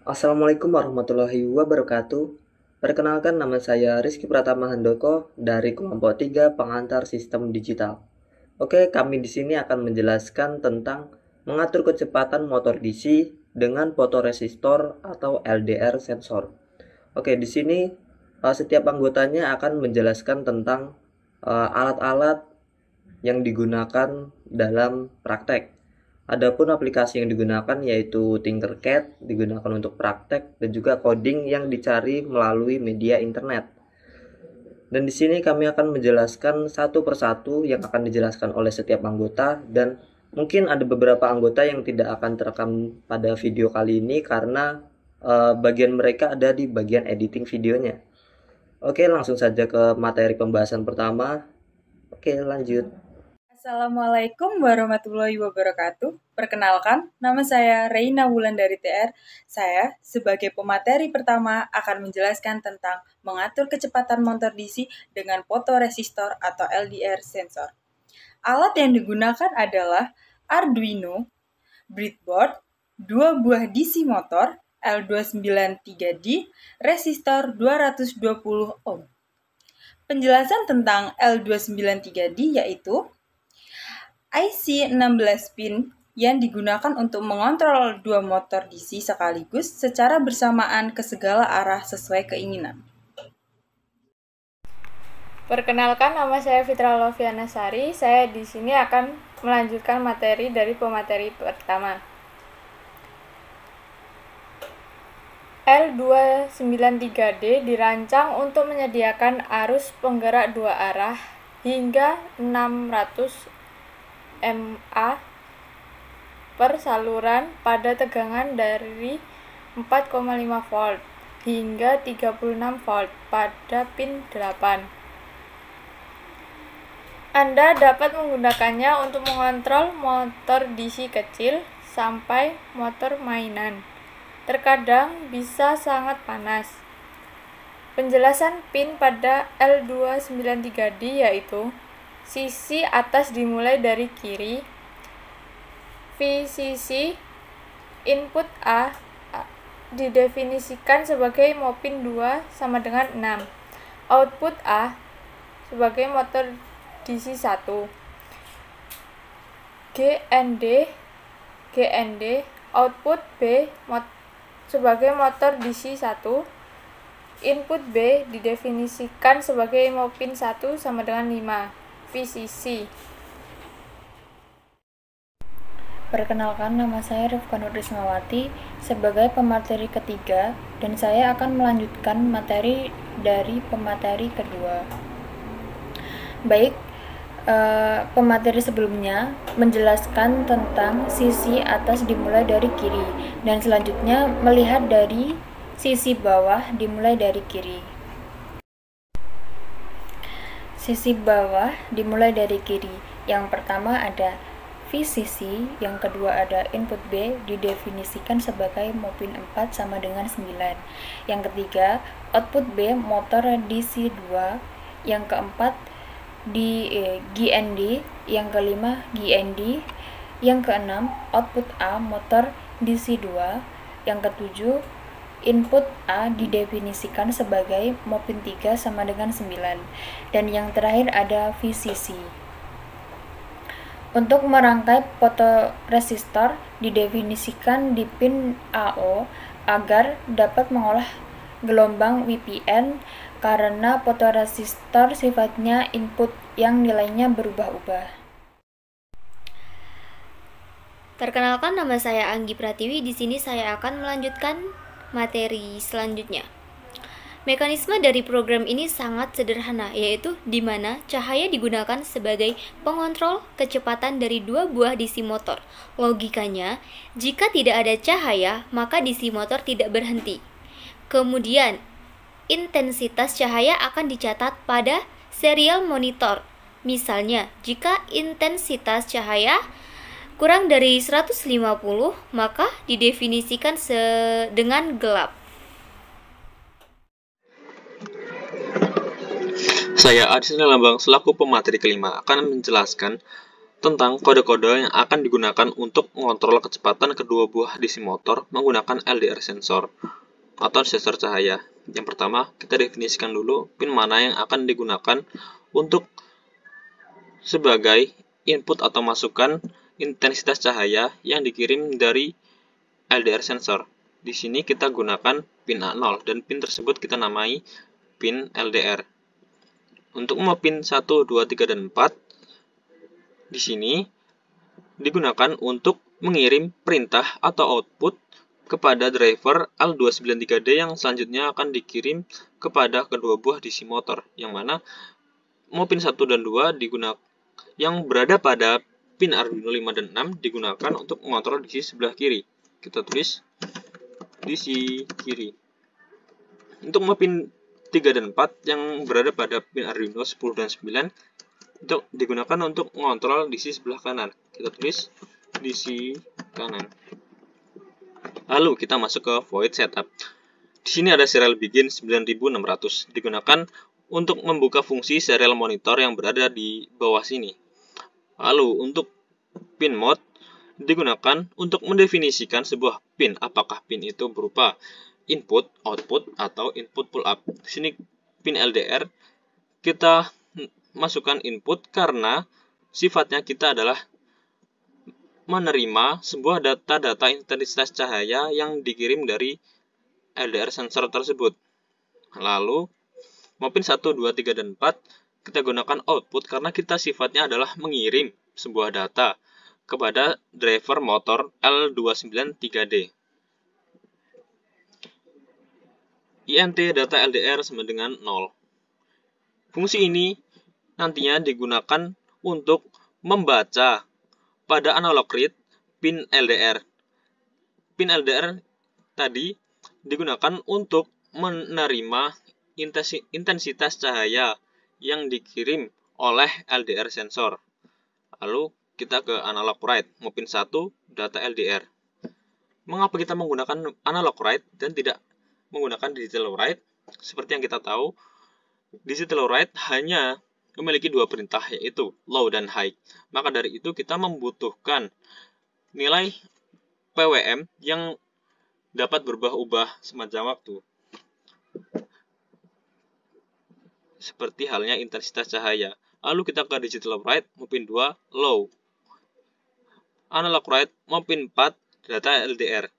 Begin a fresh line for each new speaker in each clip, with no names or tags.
Assalamualaikum warahmatullahi wabarakatuh. Perkenalkan, nama saya Rizky Pratama Handoko dari kelompok 3 pengantar sistem digital. Oke, kami di sini akan menjelaskan tentang mengatur kecepatan motor DC dengan fotoresistor atau LDR sensor. Oke, di sini setiap anggotanya akan menjelaskan tentang alat-alat yang digunakan dalam praktek. Adapun aplikasi yang digunakan yaitu Tinkercad, digunakan untuk praktek dan juga coding yang dicari melalui media internet. Dan di sini kami akan menjelaskan satu persatu yang akan dijelaskan oleh setiap anggota, dan mungkin ada beberapa anggota yang tidak akan terekam pada video kali ini karena bagian mereka ada di bagian editing videonya. Oke, langsung saja ke materi pembahasan pertama. Oke, lanjut.
Assalamualaikum warahmatullahi wabarakatuh. Perkenalkan, nama saya Reina Wulandari TR. Saya sebagai pemateri pertama akan menjelaskan tentang mengatur kecepatan motor DC dengan fotoresistor atau LDR sensor. Alat yang digunakan adalah Arduino, breadboard, 2 buah DC motor, L293D, resistor 220 ohm. Penjelasan tentang L293D yaitu IC 16 pin yang digunakan untuk mengontrol dua motor DC sekaligus secara bersamaan ke segala arah sesuai keinginan.
Perkenalkan, nama saya Fitra Loviana Sari. Saya di sini akan melanjutkan materi dari pemateri pertama. L293D dirancang untuk menyediakan arus penggerak dua arah hingga 600 mA per saluran pada tegangan dari 4,5 volt hingga 36 volt pada pin 8. Anda dapat menggunakannya untuk mengontrol motor DC kecil sampai motor mainan. Terkadang bisa sangat panas. Penjelasan pin pada L293D yaitu sisi atas dimulai dari kiri, VCC input A didefinisikan sebagai mopin 2 sama dengan 6, output A sebagai motor DC 1, GND output B sebagai motor DC 1, input B didefinisikan sebagai mopin 1 sama dengan 5, VCC.
Perkenalkan, nama saya Rifka Nurrismawati sebagai pemateri ketiga, dan saya akan melanjutkan materi dari pemateri kedua. Baik, pemateri sebelumnya menjelaskan tentang sisi atas dimulai dari kiri, dan selanjutnya melihat dari sisi bawah dimulai dari kiri. Sisi bawah dimulai dari kiri. Yang pertama ada VCC, yang kedua ada input B didefinisikan sebagai mopin 4 sama dengan 9. Yang ketiga, output B motor DC 2. Yang keempat GND, yang kelima GND, yang keenam output A motor DC 2, yang ketujuh input A didefinisikan sebagai mopin 3 sama dengan 9, dan yang terakhir ada VCC. Untuk merangkai fotoresistor didefinisikan di pin AO agar dapat mengolah gelombang VPN karena fotoresistor sifatnya input yang nilainya berubah-ubah.
Perkenalkan, nama saya Anggi Pratiwi. Di sini saya akan melanjutkan materi selanjutnya. Mekanisme dari program ini sangat sederhana, yaitu di mana cahaya digunakan sebagai pengontrol kecepatan dari dua buah DC motor. Logikanya, jika tidak ada cahaya, maka DC motor tidak berhenti. Kemudian, intensitas cahaya akan dicatat pada serial monitor. Misalnya, jika intensitas cahaya kurang dari 150, maka didefinisikan dengan gelap.
Saya Adisna Lambang selaku pemateri kelima akan menjelaskan tentang kode-kode yang akan digunakan untuk mengontrol kecepatan kedua buah DC motor menggunakan LDR sensor atau sensor cahaya. Yang pertama, kita definisikan dulu pin mana yang akan digunakan untuk sebagai input atau masukan intensitas cahaya yang dikirim dari LDR sensor. Di sini kita gunakan pin A0 dan pin tersebut kita namai pin LDR. Untuk pin 1, 2, 3, dan 4 di sini digunakan untuk mengirim perintah atau output kepada driver L293D yang selanjutnya akan dikirim kepada kedua buah DC motor, yang mana pin 1 dan 2 digunakan yang berada pada pin Arduino 5 dan 6 digunakan untuk mengontrol DC sebelah kiri. Kita tulis DC kiri. Untuk pin 3 dan 4 yang berada pada pin Arduino 10 dan 9 digunakan untuk mengontrol DC sebelah kanan. Kita tulis DC kanan. Lalu kita masuk ke void setup. Di sini ada serial begin 9600 digunakan untuk membuka fungsi serial monitor yang berada di bawah sini. Lalu untuk pin mode digunakan untuk mendefinisikan sebuah pin, apakah pin itu berupa input, output, atau input pull up. Di sini pin LDR kita masukkan input karena sifatnya kita adalah menerima sebuah data intensitas cahaya yang dikirim dari LDR sensor tersebut. Lalu pin 1, 2, 3, dan 4 kita gunakan output karena kita sifatnya adalah mengirim sebuah data kepada driver motor L293D. INT data LDR sama dengan 0. Fungsi ini nantinya digunakan untuk membaca pada analog read pin LDR. Pin LDR tadi digunakan untuk menerima intensitas cahaya yang dikirim oleh LDR sensor. Lalu kita ke analog write, pin 1 data LDR. Mengapa kita menggunakan analog write dan tidak menggunakan digital write? Seperti yang kita tahu, digital write hanya memiliki dua perintah, yaitu low dan high. Maka dari itu kita membutuhkan nilai PWM yang dapat berubah-ubah semacam waktu. Seperti halnya intensitas cahaya. Lalu kita ke digital write, pin 2 low. Analog write, pin 4 data LDR.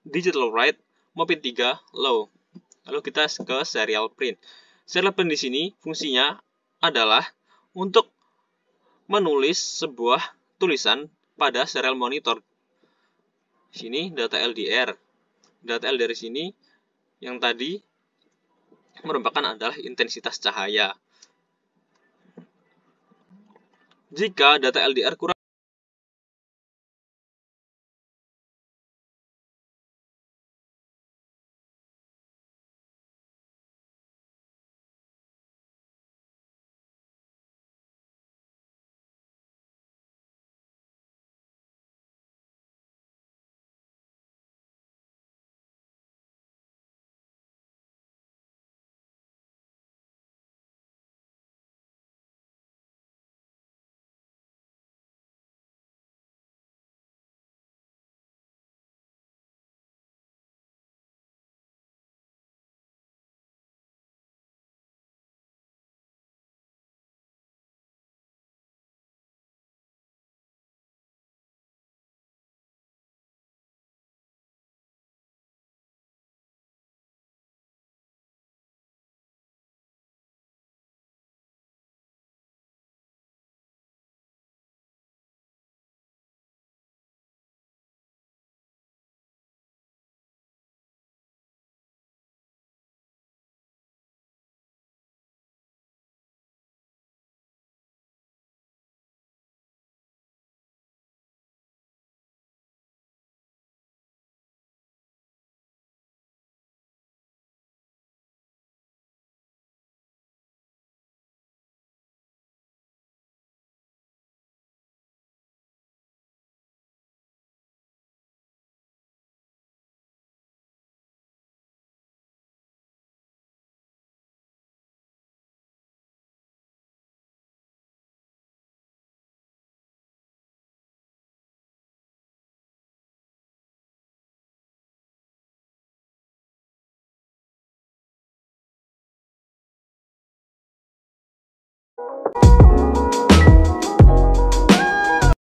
Digital write, pin 3 low. Lalu kita ke serial print. Serial print di sini fungsinya adalah untuk menulis sebuah tulisan pada serial monitor. Sini data LDR. Data LDR sini yang tadi merupakan adalah intensitas cahaya. Jika data LDR kurang